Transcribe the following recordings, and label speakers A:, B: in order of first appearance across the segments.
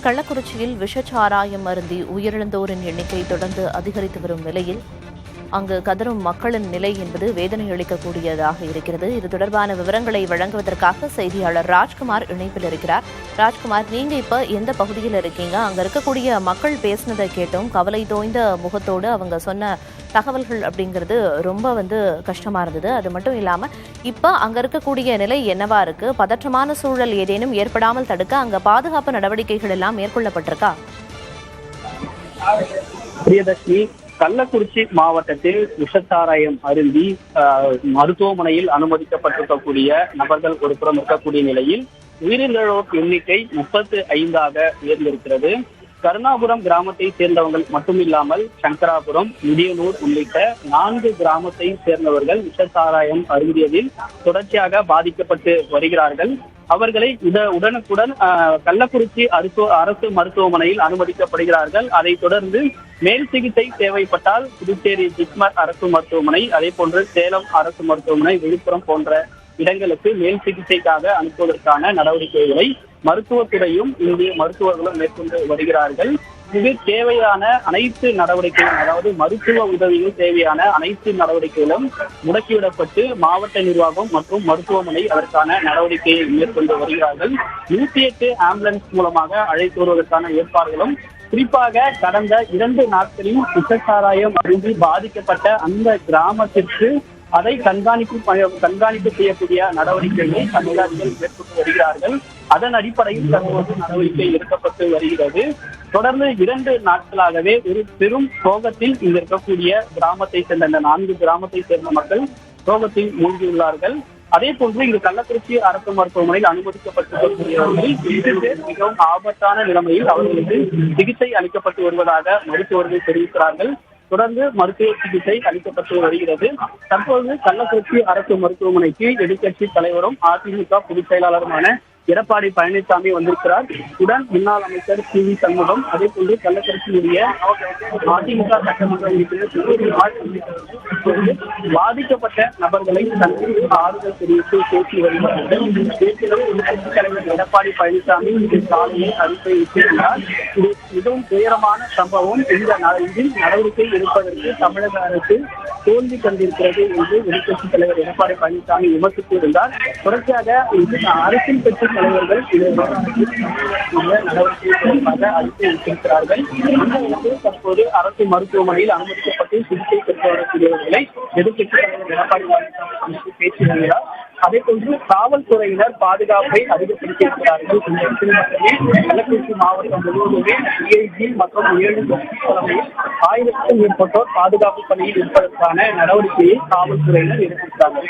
A: கள்ளக்குறிச்சியில் விஷச்சாராயம் அருந்தி உயிரிழந்தோரின் எண்ணிக்கை தொடர்ந்து அதிகரித்து வரும் நிலையில் அங்கு கதரும் மக்களின் நிலை என்பது வேதனை அளிக்கக்கூடியதாக இருக்கிறது. இது தொடர்பான விவரங்களை வழங்குவதற்காக செய்தியாளர் ராஜ்குமார் இணைப்பில் இருக்கிறார். ராஜ்குமார், நீங்க இப்ப எந்த பகுதியில் இருக்கீங்க? அங்க இருக்கக்கூடிய மக்கள் பேசினதை கேட்டோம். கவலை தோய்ந்த முகத்தோடு அவங்க சொன்ன தகவல்கள் அப்படிங்கிறது ரொம்ப கஷ்டமா இருந்தது. அது மட்டும் இல்லாம இப்ப அங்க இருக்கக்கூடிய நிலை என்னவா இருக்கு? பதற்றமான சூழல் ஏதேனும் ஏற்படாமல் தடுக்க அங்க பாதுகாப்பு நடவடிக்கைகள் எல்லாம் மேற்கொள்ளப்பட்டிருக்கா?
B: பிரியதர்ஷினி, கள்ளக்குறிச்சி மாவட்டத்தில் விஷச்சாராயம் அருந்தி மருத்துவமனையில் அனுமதிக்கப்பட்டிருக்கக்கூடிய நபர்கள் ஒரு புறம் இருக்கக்கூடிய நிலையில் உயிரிழந்தோர் எண்ணிக்கை 35 உயர்ந்திருக்கிறது. கருணாபுரம் கிராமத்தை சேர்ந்தவர்கள் மட்டுமில்லாமல் சங்கராபுரம், முதியனூர் உள்ளிட்ட 4 கிராமத்தை சேர்ந்தவர்கள் விஷச்சாராயம் அருந்தியதில் தொடர்ச்சியாக பாதிக்கப்பட்டு வருகிறார்கள். அவர்களை உடனுக்குடன் கள்ளக்குறிச்சி அரசு மருத்துவமனையில் அனுமதிக்கப்படுகிறார்கள். அதைத் தொடர்ந்து மேல் சிகிச்சை தேவைப்பட்டால் புதுச்சேரி ஜிப்மர் அரசு மருத்துவமனை, அதே போன்று சேலம் அரசு மருத்துவமனை, விழுப்புரம் போன்ற இடங்களுக்கு மேல் சிகிச்சைக்காக அனுப்புவதற்கான நடவடிக்கைகளை மருத்துவத்துறையும் இந்திய மருத்துவர்களும் மேற்கொண்டு வருகிறார்கள். இது தேவையான அனைத்து நடவடிக்கைகளும், அதாவது மருத்துவ உதவிகள் தேவையான அனைத்து நடவடிக்கைகளும் முடக்கிவிடப்பட்டு மாவட்ட நிர்வாகம் மற்றும் மருத்துவமனை அதற்கான நடவடிக்கையை மேற்கொண்டு வருகிறார்கள். 108 ஆம்புலன்ஸ் மூலமாக அழைத்து வருவதற்கான ஏற்பாடுகளும், குறிப்பாக கடந்த 2 நாட்களில் விஷச்சாராயம் அருந்தி பாதிக்கப்பட்ட அந்த கிராமத்திற்கு அதை கண்காணிப்பு செய்யக்கூடிய நடவடிக்கைகளை அதிகாரிகள் மேற்கொண்டு வருகிறார்கள். அதன் அடிப்படையில் தற்போது நடவடிக்கை எடுக்கப்பட்டு வருகிறது. தொடர்ந்து 2 நாட்களாகவே ஒரு பெரும் சோகத்தில் இங்கு இருக்கக்கூடிய கிராமத்தை சேர்ந்த இந்த 4 கிராமத்தை சேர்ந்த மக்கள் சோகத்தில் மூழ்கியுள்ளார்கள். அதே போன்று இங்கு கள்ளக்குறிச்சி அரசு மருத்துவமனையில் அனுமதிக்கப்பட்டிருக்கக்கூடியவர்களில் 2 பேர் மிகவும் ஆபத்தான நிலைமையில் அவர்களுக்கு சிகிச்சை அளிக்கப்பட்டு வருவதாக மருத்துவர்கள் தெரிவிக்கிறார்கள். தொடர்ந்து மருத்துவ சிகிச்சை அளிக்கப்பட்டு வருகிறது. தற்போது கள்ளக்குறிச்சி அரசு மருத்துவமனைக்கு எதிர்க்கட்சி தலைவரும் அதிமுக பொதுச் செயலாளருமான எடப்பாடி பழனிசாமி வந்திருக்கிறார். உடன் முன்னாள் அமைச்சர் சி.வி. சண்முகம், அதே போன்று கள்ளக்குறிச்சியுடைய அதிமுக சட்டமன்ற உறுப்பினர் பாதிக்கப்பட்ட நபர்களை சந்தித்து ஆறுதல் தெரிவித்து பேசி வருகிறார்கள். எதிர்க்கட்சித் தலைவர் எடப்பாடி பழனிசாமி இன்று காலையில் அறிக்கை விட்டிருக்கிறார். இது மிகவும் துயரமான சம்பவம். இதில் நடவடிக்கை எடுப்பதற்கு தமிழக அரசு தோல்வி கண்டிருக்கிறது என்று எதிர்க்கட்சித் தலைவர் எடப்பாடி பழனிசாமி விமர்சித்திருந்தார். தொடர்ச்சியாக அரசியல் கட்சி தலைவர்கள் நடவடிக்கை அறிக்கை விட்டிருக்கிறார்கள். தற்போது அரசு மருத்துவமனையில் அனுமதிக்கப்பட்டு சிகிச்சை பெற்று வரக்கூடியவர்களை எதிர்க்கட்சித் தலைவர் எடப்பாடி பழனிசாமி பேசி வருகிறார். அதே போன்று காவல்துறையினர் பாதுகாப்பை அதிகப்படுத்தியிருக்கிறார்கள். கள்ளக்குறிச்சி மாவட்டம் முழுவதுமே டிஐஜி மற்றும் 7 தலைமையில் 1000க்கும் மேற்பட்டோர் பாதுகாப்பு பணியில் இருப்பதற்கான நடவடிக்கையை காவல்துறையினர் எடுத்திருக்கிறார்கள்.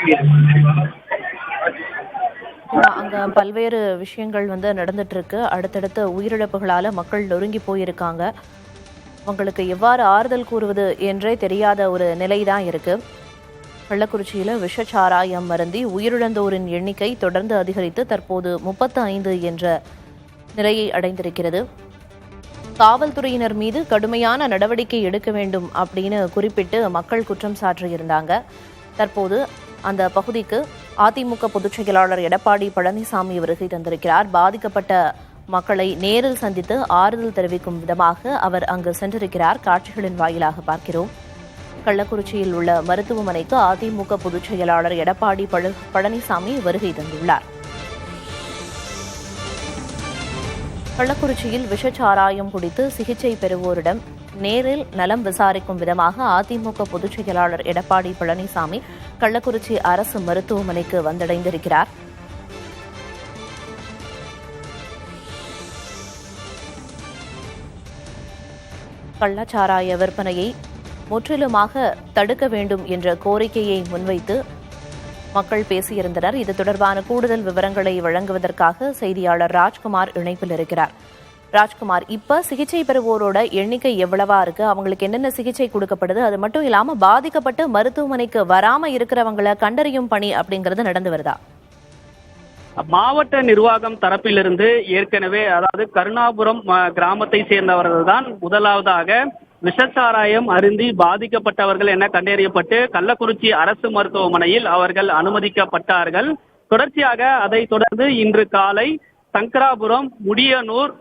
A: அங்க பல்வேறு விஷயங்கள் நடந்துட்டு இருக்கு. அடுத்தடுத்த உயிரிழப்புகளால மக்கள் நொறுங்கி போயிருக்காங்க. அவங்களுக்கு எவ்வாறு ஆறுதல் கூறுவது என்றே தெரியாத ஒரு நிலைதான் இருக்கு. கள்ளக்குறிச்சியில விஷச்சாராயம் அருந்தி உயிரிழந்தோரின் எண்ணிக்கை தொடர்ந்து அதிகரித்து தற்போது 35 என்ற நிலையை அடைந்திருக்கிறது. காவல்துறையினர் மீது கடுமையான நடவடிக்கை எடுக்க வேண்டும் அப்படின்னு குறிப்பிட்டு மக்கள் குற்றம் சாட்டியிருந்தாங்க. தற்போது அந்த பகுதிக்கு அதிமுக பொதுச் செயலாளர் எடப்பாடி பழனிசாமி வருகை தந்திருக்கிறார். பாதிக்கப்பட்ட மக்களை நேரில் சந்தித்து ஆறுதல் தெரிவிக்கும் விதமாக அவர் அங்கு சென்றிருக்கிறார். காட்சிகளின் வாயிலாக பார்க்கிறோம். கள்ளக்குறிச்சியில் உள்ள மருத்துவமனைக்கு அதிமுக பொதுச் செயலாளர் எடப்பாடி பழனிசாமி வருகை தந்துள்ளார். கள்ளக்குறிச்சியில் விஷச்சாராயம் குடித்து சிகிச்சை பெறுவோரிடம் நேரில் நலம் விசாரிக்கும் விதமாக அதிமுக பொதுச் செயலாளர் எடப்பாடி பழனிசாமி கள்ளக்குறிச்சி அரசு மருத்துவமனைக்கு வந்தடைந்திருக்கிறார். கள்ளச்சாராய விற்பனையை முற்றிலுமாக தடுக்க வேண்டும் என்ற கோரிக்கையை முன்வைத்து மக்கள் பேசியிருந்தனர். இது தொடர்பான கூடுதல் விவரங்களை வழங்குவதற்காக செய்தியாளர் ராஜ்குமார் இணைப்பில் இருக்கிறார். ராஜ்குமார், இப்ப சிகிச்சை பெறுவோரோட எண்ணிக்கை எவ்வளவா இருக்கு? அவங்களுக்கு என்னென்ன சிகிச்சை கொடுக்கப்படுது? அது மட்டும் இல்லாம பாதிக்கப்பட்டு மருத்துவமனைக்கு வராம இருக்கிறவங்களை கண்டறியும் பணி அப்படிங்கிறது நடந்து வருதா?
B: மாவட்ட நிர்வாகம் தரப்பிலிருந்து ஏற்கனவே, அதாவது கருணாபுரம் கிராமத்தை சேர்ந்தவர்கள் தான் முதலாவதாக விஷச்சாராயம் அருந்தி பாதிக்கப்பட்டவர்கள் என கண்டறியப்பட்டு கள்ளக்குறிச்சி அரசு மருத்துவமனையில் அவர்கள் அனுமதிக்கப்பட்டார்கள். தொடர்ச்சியாக அதை தொடர்ந்து இன்று காலை சங்கராபுரம், முடியனூர்,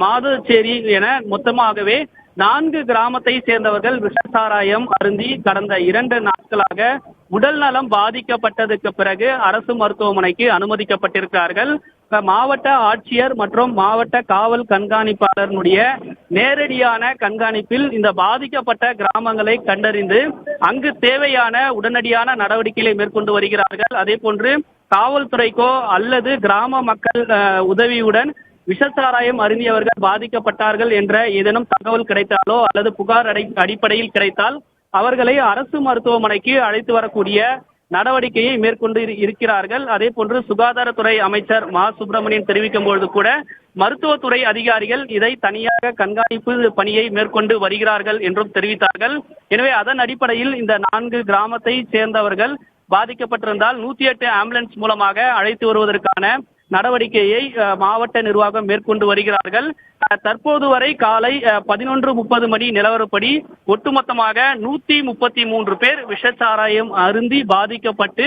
B: மாதச்சேரி என மொத்தமாகவே 4 கிராமத்தை சேர்ந்தவர்கள் விஷசாராயம் அருந்தி கடந்த 2 நாட்களாக உடல் நலம் பாதிக்கப்பட்டதுக்கு பிறகு அரசு மருத்துவமனைக்கு அனுமதிக்கப்பட்டிருக்கிறார்கள். மாவட்ட ஆட்சியர் மற்றும் மாவட்ட காவல் கண்காணிப்பாளருடைய நேரடியான கண்காணிப்பில் இந்த பாதிக்கப்பட்ட கிராமங்களை கண்டறிந்து அங்கு தேவையான உடனடியான நடவடிக்கைகளை மேற்கொண்டு வருகிறார்கள். அதே போன்று காவல்துறைக்கோ அல்லது கிராம மக்கள் உதவியுடன் விஷசாராயம் அருந்தியவர்கள் பாதிக்கப்பட்டார்கள் என்ற ஏதேனும் தகவல் கிடைத்தாலோ அல்லது புகார் அடிப்படையில் கிடைத்தால் அவர்களை அரசு மருத்துவமனைக்கு அழைத்து வரக்கூடிய நடவடிக்கையை மேற்கொண்டு இருக்கிறார்கள். அதே போன்று சுகாதாரத்துறை அமைச்சர் மா சுப்பிரமணியன் தெரிவிக்கும் பொழுது கூட மருத்துவத்துறை அதிகாரிகள் இதை தனியாக கண்காணிப்பு பணியை மேற்கொண்டு வருகிறார்கள் என்றும் தெரிவித்தார்கள். எனவே அதன் அடிப்படையில் இந்த 4 கிராமத்தை சேர்ந்தவர்கள் பாதிக்கப்பட்டிருந்தால் 108 ஆம்புலன்ஸ் மூலமாக அழைத்து வருவதற்கான நடவடிக்கையை மாவட்ட நிர்வாகம் மேற்கொண்டு வருகிறார்கள். தற்போது வரை காலை 11:30 மணி நிலவரப்படி ஒட்டுமொத்தமாக 133 பேர் விஷச்சாராயம் அருந்தி பாதிக்கப்பட்டு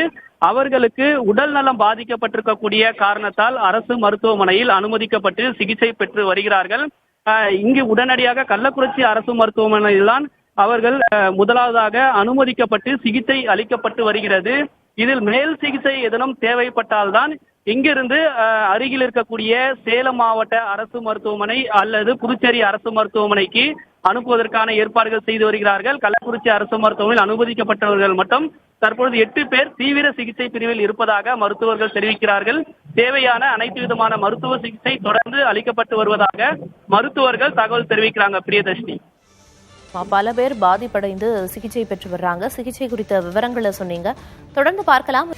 B: அவர்களுக்கு உடல் நலம் பாதிக்கப்பட்டிருக்கக்கூடிய காரணத்தால் அரசு மருத்துவமனையில் அனுமதிக்கப்பட்டு சிகிச்சை பெற்று வருகிறார்கள். இங்கு உடனடியாக கள்ளக்குறிச்சி அரசு மருத்துவமனையில்தான் அவர்கள் முதலாவதாக அனுமதிக்கப்பட்டு சிகிச்சை அளிக்கப்பட்டு வருகிறது. இதில் மேல் சிகிச்சை எதனும் தேவைப்பட்டால்தான் இங்கிருந்து அருகில் இருக்கக்கூடிய சேலம் மாவட்ட அரசு மருத்துவமனை அல்லது புதுச்சேரி அரசு மருத்துவமனைக்கு அனுப்புவதற்கான ஏற்பாடுகள் செய்து வருகிறார்கள். கள்ளக்குறிச்சி அரசு மருத்துவமனையில் அனுமதிக்கப்பட்டவர்கள் மட்டும் தற்பொழுது 8 பேர் தீவிர சிகிச்சை பிரிவில் இருப்பதாக மருத்துவர்கள் தெரிவிக்கிறார்கள். தேவையான அனைத்து விதமான மருத்துவ சிகிச்சை தொடர்ந்து அளிக்கப்பட்டு வருவதாக மருத்துவர்கள் தகவல் தெரிவிக்கிறாங்க. பிரியதர்ஷினி,
A: பல பேர் பாதிப்படைந்து சிகிச்சை பெற்று வர்றாங்க. சிகிச்சை குறித்த விவரங்களை சொன்னீங்க. தொடர்ந்து பார்க்கலாம்.